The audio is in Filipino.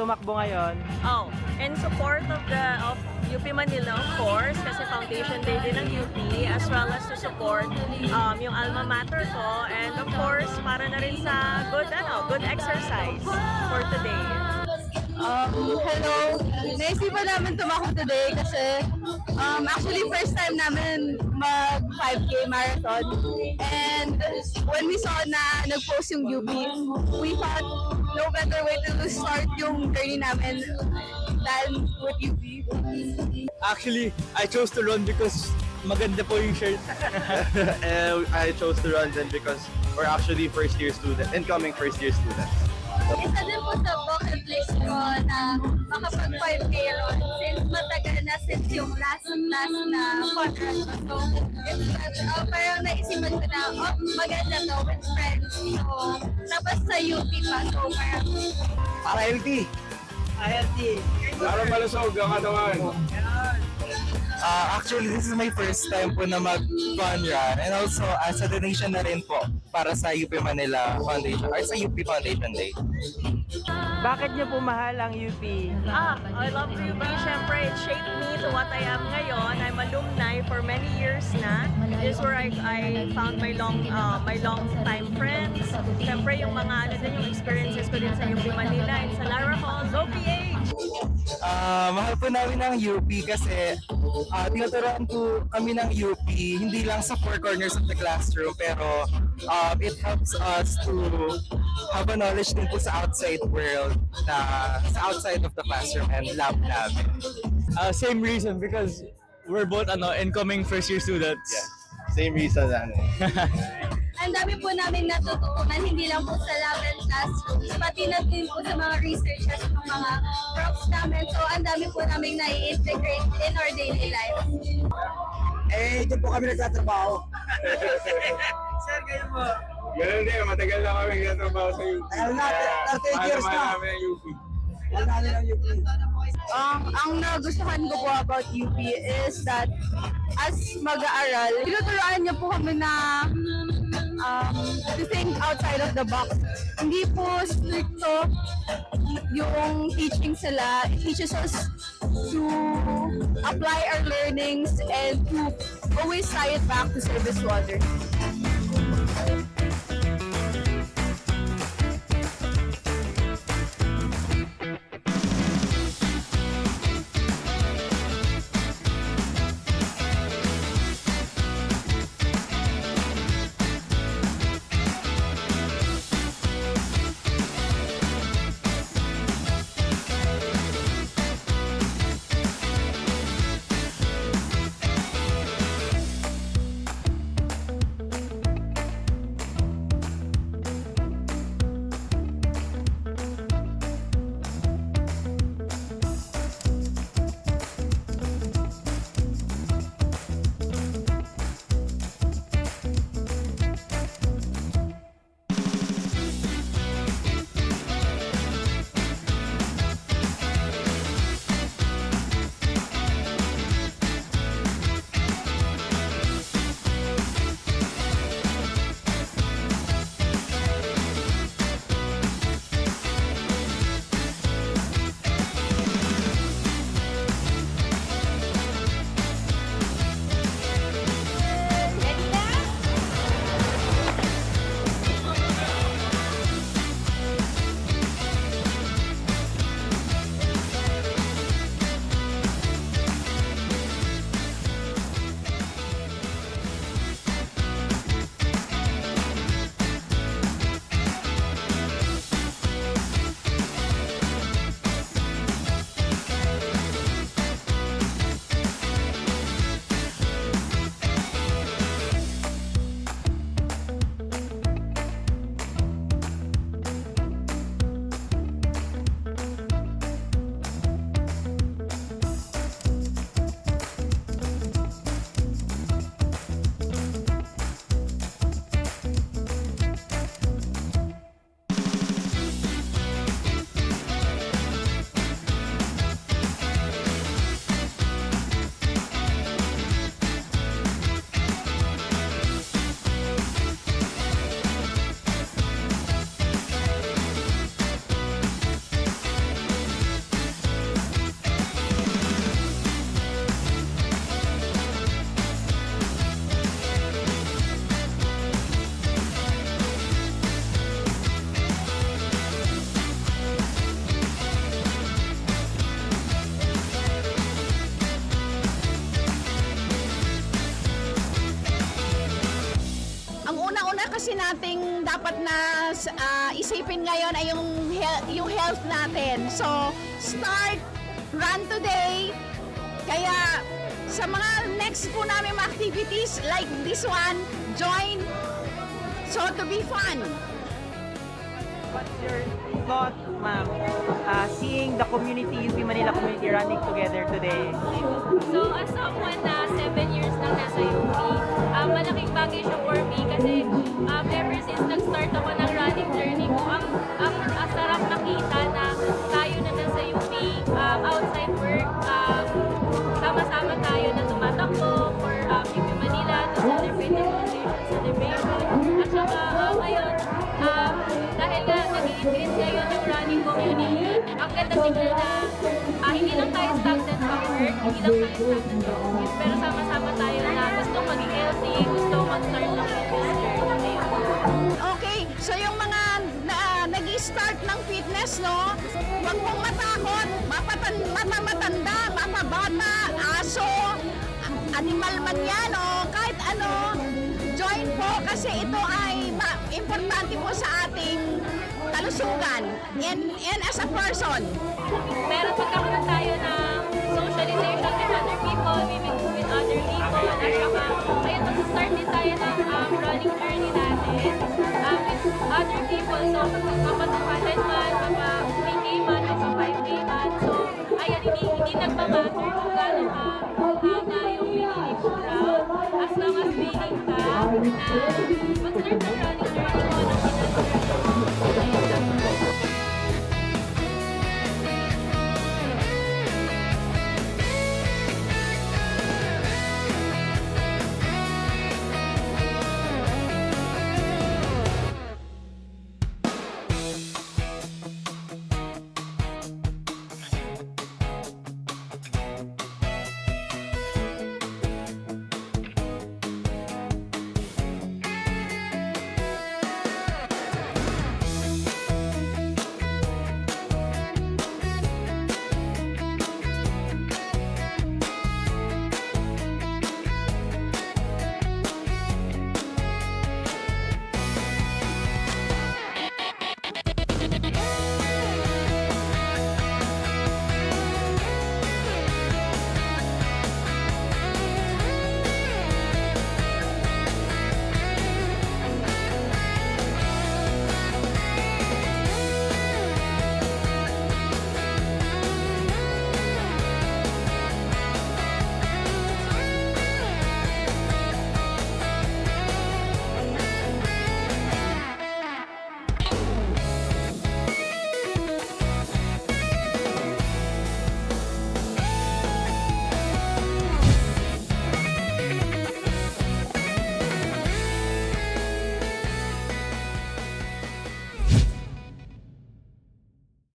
tumakbo ngayon? Oh, in support of UP Manila, of course, kasi Foundation Day din ng UP, as well as to support yung alma mater ko, and of course, para na rin sa good exercise for today. Hello. Naisipan namin tumakbo today kasi actually first time namin mag 5K marathon. And when we saw na nag-post yung UP, we thought no better way to start yung journey namin than with UP. Actually, I chose to run because maganda po yung shirt. I chose to run then because we're actually first-year students, incoming first-year students. Isa din po sa bucket list ko na makapag 5K run since matagal na since yung last na contract ko. So, parang naisipan ko na, maganda to with friends. So, tapos sa UP pa. So, parang Para healthy! Para malusog ang katawan. Actually, this is my first time po na mag-fun run and also as a donation na rin po para sa UP Manila Foundation or sa UP Foundation Day. Bakit niyo po mahal ang UP? I love UP. Siyempre, it shaped me to what I am ngayon. I'm alumni for many years na. This is where I found my long time friends. Siyempre, yung mga yung experiences ko din sa UP Manila and sa Lara Hall, Go PH! Mahal po namin ang UP kasi tinuturuan po kami ng UP hindi lang sa four corners of the classroom pero it helps us to have a knowledge din po sa outside world sa outside of the classroom and lab namin. Same reason because we're both incoming first year students. Same reason lang. ang dami po namin natutunan, hindi lang po sa lab and classrooms, pati na din po sa mga researchers ng mga props namin. So, ang dami po namin na-integrate in our daily life. Doon po kami nagtatrabaho. Ganun din, matagal na kami nagtatrabaho sa UP. Tagal na, 38 years na. Namin ang UP. Wala namin ang UP. Ang nagustuhan ko po about UP is that as mag-aaral, tinuturuan niyo po kami na to think outside of the box. Hindi po stricto yung teaching sila. It teaches us to apply our learnings and to always tie it back to service to others. na isipin ngayon ay yung health natin. So, start, run today. Kaya sa mga next po namin mga activities like this one, join. So, to be fun. What's your thought, ma'am, seeing the community, UP Manila community running together today? So, as someone na 7 years nang nasa UP, malaking bagay siya for me kasi ever since nag-start ako ng running journey ko, ang sarap nakita na tayo na nasa UP, outside work, sama-sama tayo na tumatakbo for UP Manila to celebrate the graduation celebration. At saka ngayon, dahil na nag-i-increase ngayon yung running community, ang ganda tignan na hindi lang tayo stagnant sa work, hindi lang tayo stagnant sa office, pero sama-sama tayo na gustong maging healthy, gustong mag-start ng fitness journey. Okay, so yung mga nag-start ng fitness, no? Huwag mong matakot, matanda, mapabata, aso, animal man yan, o kahit ano, join po kasi ito ay importante po sa ating kalusugan and as a person. Meron pagkakaroon tayo ng socialization with other people, with other people, at saka ayun, mag-start din tayo ng running journey natin with other people. So, mapatukasan